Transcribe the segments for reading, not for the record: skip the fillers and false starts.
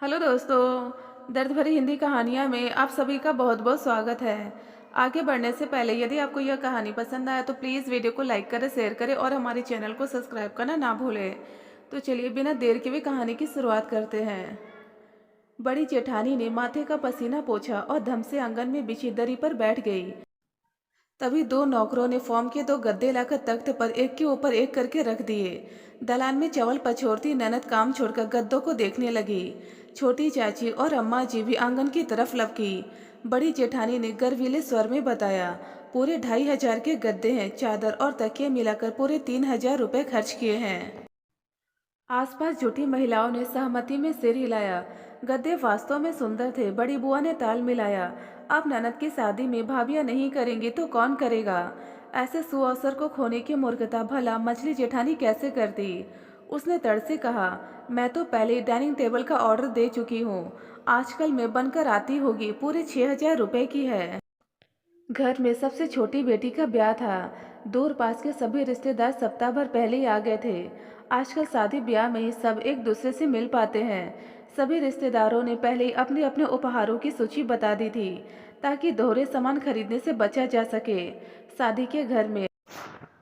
Hello दोस्तों, दर्द भरी हिंदी कहानियाँ में आप सभी का बहुत बहुत स्वागत है। आगे बढ़ने से पहले यदि आपको यह कहानी पसंद आए तो प्लीज़ वीडियो को लाइक करें, शेयर करें और हमारे चैनल को सब्सक्राइब करना ना भूलें। तो चलिए बिना देर के भी कहानी की शुरुआत करते हैं। बड़ी जेठानी ने माथे का पसीना पोंछा और धम से आंगन में बिछी दरी पर बैठ गई। तभी दो नौकरों ने फॉर्म के दो गद्दे लाकर तख्त पर एक के ऊपर एक करके रख दिए। दलान में चवल पछोरती ननद काम छोड़कर गद्दों को देखने लगी। छोटी चाची और अम्मा जी भी आंगन की तरफ लपकी। बड़ी जेठानी ने गर्वीले स्वर में बताया, पूरे 2,500 के गद्दे हैं, चादर और तकिए मिलाकर पूरे 3,000 रुपये खर्च किए हैं। आसपास जुटी महिलाओं ने सहमति में सिर हिलाया। गद्दे वास्तव में सुंदर थे। बड़ी बुआ ने ताल मिलाया, अब ननद की शादी में भाभियां नहीं करेंगी तो कौन करेगा। ऐसे सुअवसर को खोने की मूर्खता भला मछली जेठानी कैसे करती। उसने तड़ से कहा, मैं तो पहले ही डाइनिंग टेबल का ऑर्डर दे चुकी हूँ। आजकल में बनकर आती होगी, पूरे 6,000 रुपये की है। घर में सबसे छोटी बेटी का ब्याह था। दूर पास के सभी रिश्तेदार सप्ताह भर पहले ही आ गए थे। आजकल शादी ब्याह में ही सब एक दूसरे से मिल पाते हैं। सभी रिश्तेदारों ने पहले ही अपने अपने उपहारों की सूची बता दी थी, ताकि दोहरे सामान खरीदने से बचा जा सके। शादी के घर में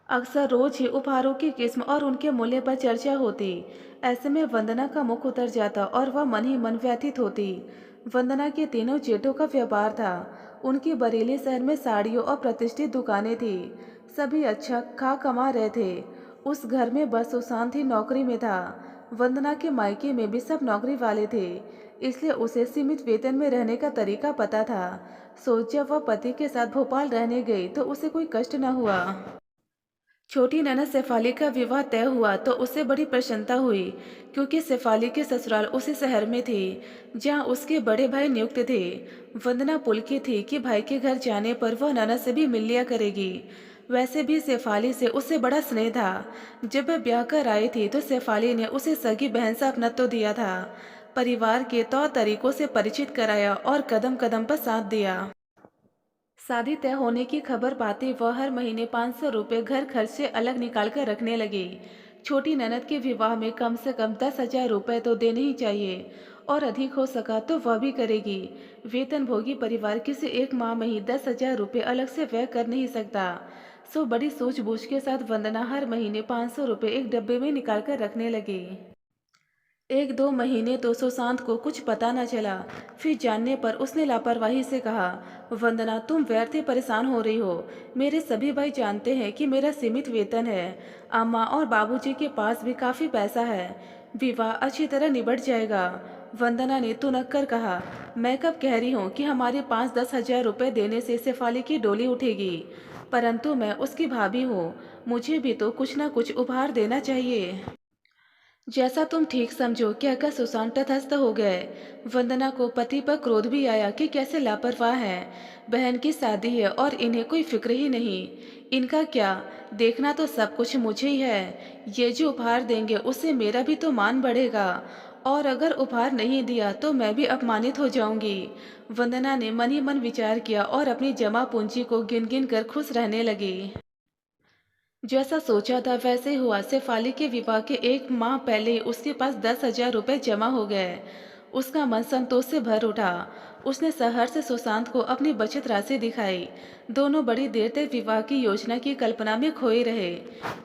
अक्सर रोज ही उपहारों की किस्म और उनके मूल्य पर चर्चा होती। ऐसे में वंदना का मुख उतर जाता और वह मन ही मन व्यथित होती। वंदना के तीनों जेठों का व्यापार था। उनकी बरेली शहर में साड़ियों और प्रतिष्ठित दुकानें थी। सभी अच्छा खा कमा रहे थे। उस घर में बस सुशांत ही नौकरी में था। वंदना के मायके में भी सब नौकरी वाले थे, इसलिए उसे सीमित वेतन में रहने का तरीका पता था। जब वह पति के साथ भोपाल रहने गई तो उसे कोई कष्ट न हुआ। छोटी ननद शेफाली का विवाह तय हुआ तो उसे बड़ी प्रसन्नता हुई, क्योंकि शेफाली के ससुराल उसी शहर में थे जहां उसके बड़े भाई नियुक्त थे। वंदना पुलकी थी कि भाई के घर जाने पर वह ननद से भी मिल लिया करेगी। वैसे भी शेफाली से उसे बड़ा स्नेह था। जब वह ब्याह कर आई थी तो शेफाली ने उसे सगी बहन सा अपनत्व दिया था। परिवार के तौर तरीकों से परिचित कराया और कदम कदम पर साथ दिया। शादी तय होने की खबर पाते वह हर महीने 500 रुपये घर खर्च से अलग निकाल कर रखने लगी। छोटी ननद के विवाह में कम से कम 10,000 रुपये तो देने ही चाहिए, और अधिक हो सका तो वह भी करेगी। वेतनभोगी परिवार किसी एक माह में ही 10,000 रुपये अलग से व्यय कर नहीं सकता। बड़ी सूझबूझ के साथ वंदना हर महीने 500 रुपये एक डब्बे में निकाल कर रखने लगी। एक दो महीने तो सुशांत को कुछ पता न चला। फिर जानने पर उसने लापरवाही से कहा, वंदना तुम व्यर्थ ही परेशान हो रही हो। मेरे सभी भाई जानते हैं कि मेरा सीमित वेतन है। अम्मा और बाबूजी के पास भी काफ़ी पैसा है। विवाह अच्छी तरह निबट जाएगा। वंदना ने तुनक कर कहा, मैं कब कह रही हूँ कि हमारे 5-10 हजार रुपये देने से शेफाली की डोली उठेगी। परंतु मैं उसकी भाभी हूँ, मुझे भी तो कुछ न कुछ उपहार देना चाहिए। जैसा तुम ठीक समझो, कहकर सुशांत तटस्थ हो गए। वंदना को पति पर क्रोध भी आया कि कैसे लापरवाह हैं। बहन की शादी है और इन्हें कोई फिक्र ही नहीं। इनका क्या, देखना तो सब कुछ मुझे ही है। ये जो उपहार देंगे उससे मेरा भी तो मान बढ़ेगा, और अगर उपहार नहीं दिया तो मैं भी अपमानित हो जाऊंगी। वंदना ने मन ही मन विचार किया और अपनी जमा पूंजी को गिन गिन कर खुश रहने लगी। जैसा सोचा था वैसे ही हुआ। शेफाली के विवाह के एक माह पहले ही उसके पास 10,000 रुपये जमा हो गए। उसका मन संतोष से भर उठा। उसने सहर्ष से सुशांत को अपनी बचत राशि दिखाई। दोनों बड़ी देर तक विवाह की योजना की कल्पना में खोए रहे।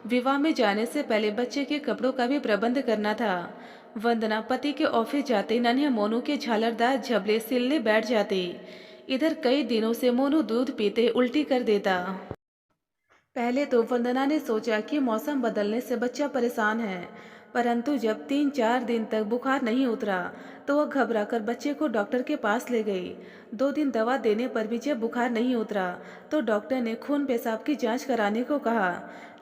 विवाह में जाने से पहले बच्चे के कपड़ों का भी प्रबंध करना था। वंदना पति के ऑफिस जाते नन्हे मोनू के झालरदार झबले सिलने बैठ जाती। इधर कई दिनों से मोनू दूध पीते उल्टी कर देता। पहले तो वंदना ने सोचा कि मौसम बदलने से बच्चा परेशान है, परंतु जब 3-4 दिन तक बुखार नहीं उतरा तो वह घबराकर बच्चे को डॉक्टर के पास ले गई। 2 दिन दवा देने पर भी जब बुखार नहीं उतरा तो डॉक्टर ने खून पेशाब की जांच कराने को कहा।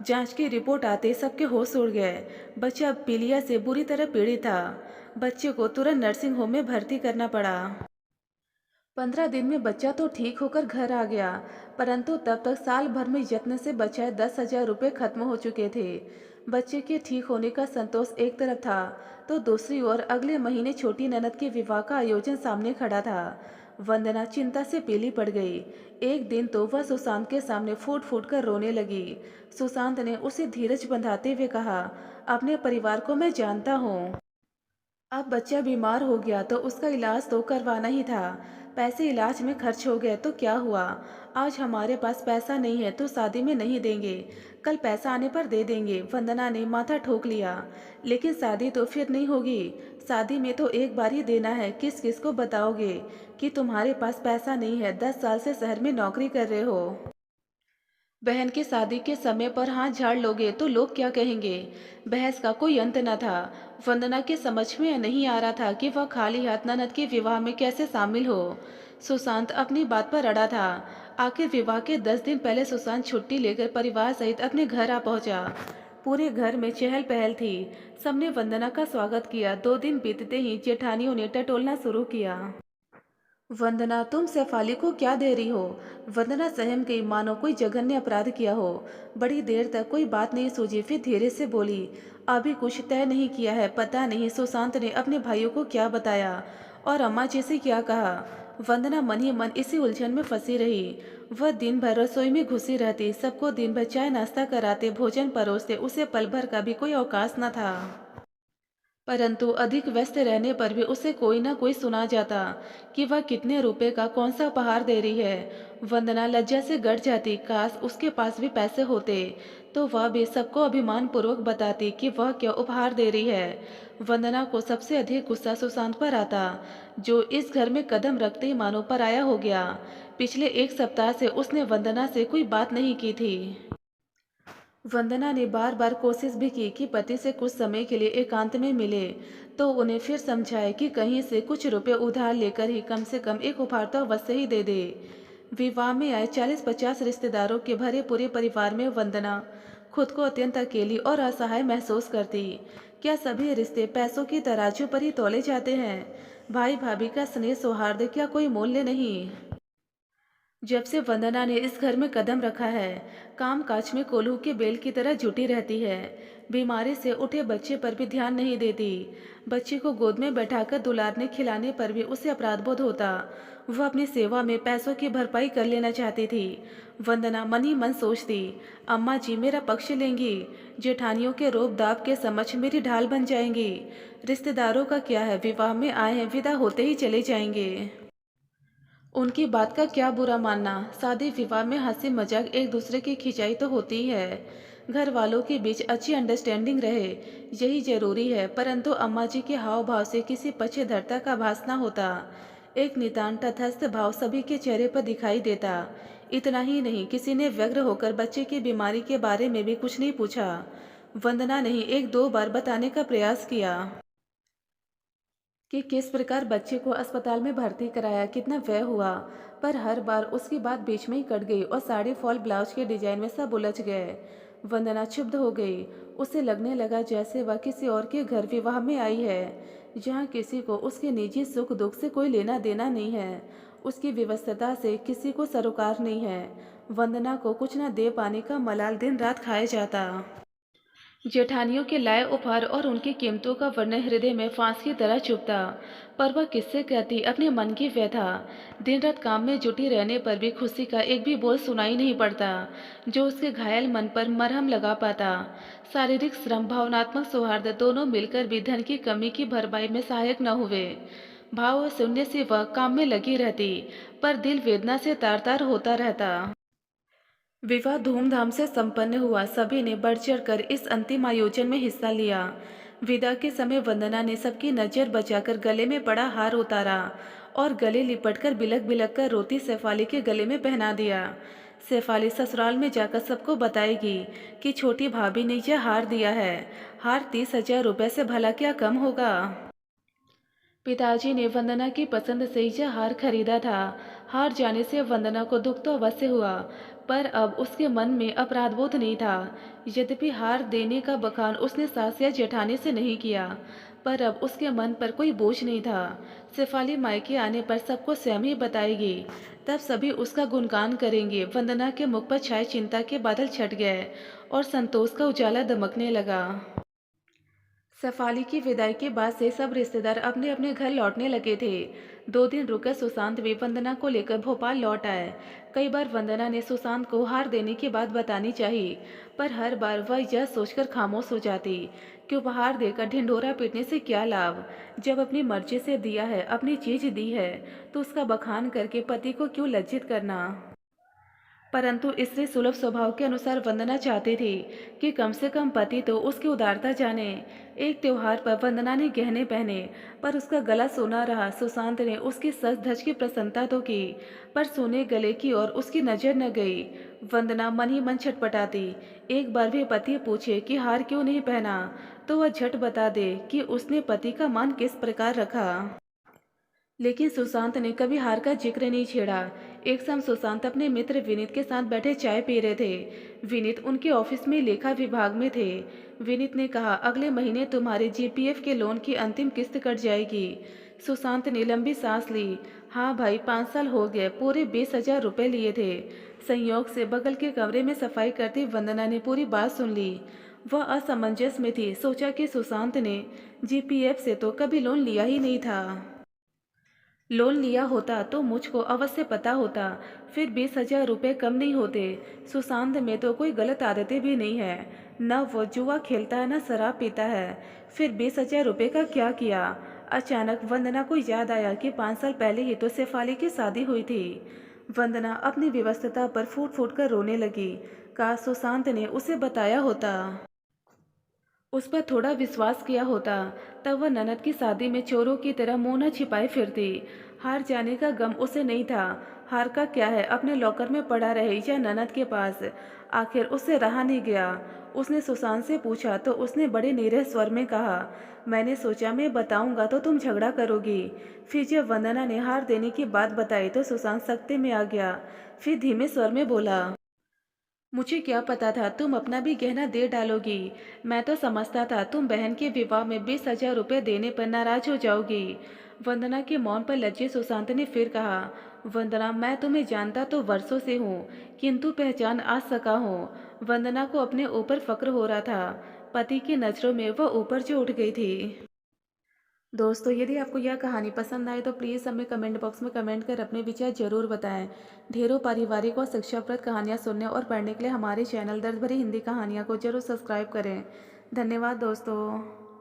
जांच की रिपोर्ट आते ही सबके होश उड़ गए। बच्चा पीलिया से बुरी तरह पीड़ित था। बच्चे को तुरंत नर्सिंग होम में भर्ती करना पड़ा। 15 दिन में बच्चा तो ठीक होकर घर आ गया, परंतु तब तक साल भर में यत्न से बचाए 10,000 रुपये खत्म हो चुके थे। बच्चे के ठीक होने का संतोष एक तरफ था तो दूसरी ओर अगले महीने छोटी ननद के विवाह का आयोजन सामने खड़ा था। वंदना चिंता से पीली पड़ गई। एक दिन तो वह सुशांत के सामने फूट फूट कर रोने लगी। सुशांत ने उसे धीरज बंधाते हुए कहा, अपने परिवार को मैं जानता हूँ। अब बच्चा बीमार हो गया तो उसका इलाज तो करवाना ही था। पैसे इलाज में खर्च हो गए तो क्या हुआ? आज हमारे पास पैसा नहीं है तो शादी में नहीं देंगे, कल पैसा आने पर दे देंगे। वंदना ने माथा ठोक लिया। लेकिन शादी तो फिर नहीं होगी। शादी में तो एक बार ही देना है, किस किस को बताओगे कि तुम्हारे पास पैसा नहीं है? 10 साल से शहर में नौकरी कर रहे हो। बहन की शादी के समय पर हाथ झाड़ लोगे तो लोग क्या कहेंगे? बहस का कोई अंत न था। वंदना के समझ में नहीं आ रहा था कि वह खाली हाथ ननद के विवाह में कैसे शामिल हो। सुशांत अपनी बात पर अड़ा था। आखिर विवाह के 10 दिन पहले सुशांत छुट्टी लेकर परिवार सहित अपने घर आ पहुंचा। पूरे घर में चहल पहल थी। सबने वंदना का स्वागत किया। 2 दिन बीतते ही जेठानियों ने टटोलना शुरू किया। वंदना, तुम शेफाली को क्या दे रही हो? वंदना सहम गई, मानो कोई जघन्य अपराध किया हो। बड़ी देर तक कोई बात नहीं सूझी, फिर धीरे से बोली, अभी कुछ तय नहीं किया है। पता नहीं सुशांत ने अपने भाइयों को क्या बताया और अम्मा जी से क्या कहा। वंदना मन ही मन इसी उलझन में फंसी रही। वह दिन भर रसोई में घुसी रहती, सबको दिन भर चाय नाश्ता कराते, भोजन परोसते, उसे पल भर का भी कोई अवकाश न था। परंतु अधिक व्यस्त रहने पर भी उसे कोई ना कोई सुना जाता कि वह कितने रुपए का कौन सा उपहार दे रही है। वंदना लज्जा से गड़ जाती। काश उसके पास भी पैसे होते तो वह भी सबको अभिमान पूर्वक बताती कि वह क्या उपहार दे रही है। वंदना को सबसे अधिक गुस्सा सुशांत पर आता, जो इस घर में कदम रखते ही मानो पराया हो गया। पिछले 1 सप्ताह से उसने वंदना से कोई बात नहीं की थी। वंदना ने बार बार कोशिश भी की कि पति से कुछ समय के लिए एकांत में मिले, तो उन्हें फिर समझाए कि कहीं से कुछ रुपए उधार लेकर ही कम से कम एक उपहार तो अवश्य ही दे दे। विवाह में आए 40-50 रिश्तेदारों के भरे पूरे परिवार में वंदना खुद को अत्यंत अकेली और असहाय महसूस करती। क्या सभी रिश्ते पैसों की तराजू पर ही तोले जाते हैं? भाई भाभी का स्नेह सौहार्द क्या कोई मूल्य नहीं? जब से वंदना ने इस घर में कदम रखा है, काम काज में कोल्हू के बेल की तरह जुटी रहती है। बीमारी से उठे बच्चे पर भी ध्यान नहीं देती। बच्चे को गोद में बैठाकर दुलारने खिलाने पर भी उसे अपराध बोध होता। वह अपनी सेवा में पैसों की भरपाई कर लेना चाहती थी। वंदना मन ही मन सोचती, अम्मा जी मेरा पक्ष लेंगी, जेठानियों के रोब दाब के समक्ष मेरी ढाल बन जाएंगी। रिश्तेदारों का क्या है, विवाह में आए हैं, विदा होते ही चले जाएंगे। उनकी बात का क्या बुरा मानना? शादी विवाह में हंसी मजाक एक दूसरे की खिंचाई तो होती ही है। घर वालों के बीच अच्छी अंडरस्टैंडिंग रहे, यही जरूरी है। परंतु अम्मा जी के हाव भाव से किसी पक्षधरता का भास न होता। एक नितांत तटस्थ भाव सभी के चेहरे पर दिखाई देता। इतना ही नहीं, किसी ने व्यग्र होकर बच्चे की बीमारी के बारे में भी कुछ नहीं पूछा। वंदना ने 1-2 बार बताने का प्रयास किया कि किस प्रकार बच्चे को अस्पताल में भर्ती कराया, कितना व्यय हुआ, पर हर बार उसकी बात बीच में ही कट गई और साड़ी फॉल ब्लाउज के डिजाइन में सब उलझ गए। वंदना क्षुब्ध हो गई। उसे लगने लगा जैसे वह किसी और के घर विवाह में आई है, जहाँ किसी को उसके निजी सुख दुख से कोई लेना देना नहीं है, उसकी व्यवस्था से किसी को सरोकार नहीं है। वंदना को कुछ न दे पाने का मलाल दिन रात खाया जाता। जेठानियों के लाए उपहार और उनकी कीमतों का वर्णन हृदय में फांस की तरह चुभता। पर वह किससे कहती अपने मन की व्यथा? दिन रात काम में जुटी रहने पर भी खुशी का एक भी बोल सुनाई नहीं पड़ता, जो उसके घायल मन पर मरहम लगा पाता। शारीरिक श्रम भावनात्मक सौहार्द दोनों मिलकर भी धन की कमी की भरपाई में सहायक न हुए। भाव शून्य से वह काम में लगी रहती, पर दिल वेदना से तार तार होता रहता। विवाह धूमधाम से संपन्न हुआ। सभी ने बढ़ चढ़कर इस अंतिम आयोजन में हिस्सा लिया। विदा के समय वंदना ने सबकी नजर बचाकर गले में बड़ा हार उतारा और गले लिपटकर बिलक बिलक कर रोती शेफाली के गले में पहना दिया। शेफाली ससुराल में जाकर सबको बताएगी कि छोटी भाभी ने यह हार दिया है। हार 30,000 रुपये से भला क्या कम होगा? पिताजी ने वंदना की पसंद से यह हार खरीदा था। हार जाने से वंदना को दुख तो अवश्य हुआ, पर अब उसके मन में अपराधबोध नहीं था। यद्यपि हार देने का बखान उसने सास या जेठानी से नहीं किया, पर अब उसके मन पर कोई बोझ नहीं था। शेफाली मायके आने पर सबको स्वयं ही बताएगी, तब सभी उसका गुणगान करेंगे। वंदना के मुख पर छाए चिंता के बादल छट गए और संतोष का उजाला दमकने लगा। सफाली की विदाई के बाद से सब रिश्तेदार अपने अपने घर लौटने लगे थे। 2 दिन रुका सुशांत भी वंदना को लेकर भोपाल लौट आए। कई बार वंदना ने सुशांत को हार देने की बात बतानी चाहिए, पर हर बार वह यह सोचकर खामोश हो जाती कि उपहार देकर ढिंढोरा पीटने से क्या लाभ। जब अपनी मर्जी से दिया है, अपनी चीज दी है, तो उसका बखान करके पति को क्यों लज्जित करना। परंतु स्त्री सुलभ स्वभाव के अनुसार वंदना चाहती थी कि कम से कम पति तो उसकी उदारता जाने। एक त्योहार पर वंदना ने गहने पहने, पर उसका गला सोना रहा। सुशांत ने उसकी सज धज की प्रशंसा तो की, पर सोने गले की ओर उसकी नजर न गई। वंदना मन ही मन छटपटाती। एक बार भी पति पूछे कि हार क्यों नहीं पहना, तो वह झट बता दे कि उसने पति का मान किस प्रकार रखा। लेकिन सुशांत ने कभी हार का जिक्र नहीं छेड़ा। एक शाम सुशांत अपने मित्र विनीत के साथ बैठे चाय पी रहे थे। विनीत उनके ऑफिस में लेखा विभाग में थे। विनीत ने कहा, अगले महीने तुम्हारे जीपीएफ के लोन की अंतिम किस्त कट जाएगी। सुशांत ने लंबी सांस ली। हाँ भाई, 5 साल हो गए, पूरे 20,000 रुपये लिए थे। संयोग से बगल के कमरे में सफाई करती वंदना ने पूरी बात सुन ली। वह असमंजस में थी। सोचा कि सुशांत ने जीपीएफ से तो कभी लोन लिया ही नहीं था। लोन लिया होता तो मुझको अवश्य पता होता, फिर 20,000 रुपये कम नहीं होते। सुशांत में तो कोई गलत आदतें भी नहीं है। न वो जुआ खेलता है, न शराब पीता है। फिर 20,000 रुपये का क्या किया। अचानक वंदना को याद आया कि 5 साल पहले ही तो शेफाली की शादी हुई थी। वंदना अपनी व्यस्तता पर फूट फूट कर रोने लगी। काश सुशांत ने उसे बताया होता, उस पर थोड़ा विश्वास किया होता, तब वह ननद की शादी में चोरों की तरह मुंह न छिपाए फिरती। हार जाने का गम उसे नहीं था। हार का क्या है, अपने लॉकर में पड़ा रहे या ननद के पास। आखिर उससे रहा नहीं गया। उसने सुशांत से पूछा तो उसने बड़े नीरस स्वर में कहा, मैंने सोचा मैं बताऊंगा तो तुम झगड़ा करोगी। फिर जब वंदना ने हार देने की बात बताई तो सुशांत सख्ते में आ गया। फिर धीमे स्वर में बोला, मुझे क्या पता था तुम अपना भी गहना दे डालोगी। मैं तो समझता था तुम बहन के विवाह में 20,000 रुपये देने पर नाराज हो जाओगी। वंदना के मौन पर लज्जित सुशांत ने फिर कहा, वंदना, मैं तुम्हें जानता तो वर्षों से हूँ, किंतु पहचान आज सका हूँ। वंदना को अपने ऊपर फक्र हो रहा था। पति की नज़रों में वह ऊपर जो उठ गई थी। दोस्तों, यदि आपको यह कहानी पसंद आए तो प्लीज़ हमें कमेंट बॉक्स में कमेंट कर अपने विचार जरूर बताएं। ढेरों पारिवारिक और शिक्षाप्रद कहानियाँ सुनने और पढ़ने के लिए हमारे चैनल दर्द भरी हिंदी कहानियाँ को जरूर सब्सक्राइब करें। धन्यवाद दोस्तों।